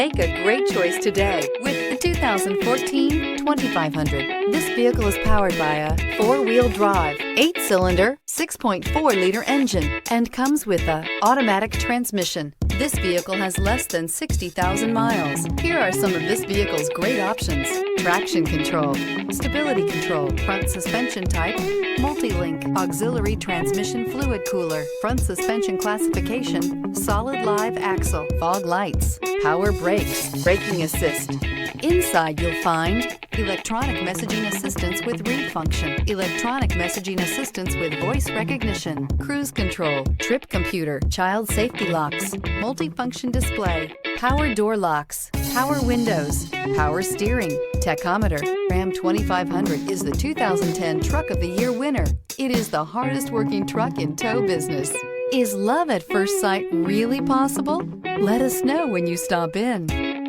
Make a great choice today with the 2014 2500. This vehicle is powered by a four-wheel drive, 8-cylinder, 6.4-liter engine and comes with a automatic transmission. This vehicle has less than 60,000 miles. Here are some of this vehicle's great options: traction control, stability control, front suspension type, multi-link, auxiliary transmission fluid cooler, front suspension classification, solid live axle, fog lights, power brakes, braking assist. Inside you'll find electronic messaging assistance with read function, electronic messaging assistance with voice recognition, cruise control, trip computer, child safety locks, multifunction display, power door locks, power windows, power steering, tachometer. Ram 2500 is the 2010 Truck of the Year winner. It is the hardest working truck in tow business. Is love at first sight really possible? Let us know when you stop in.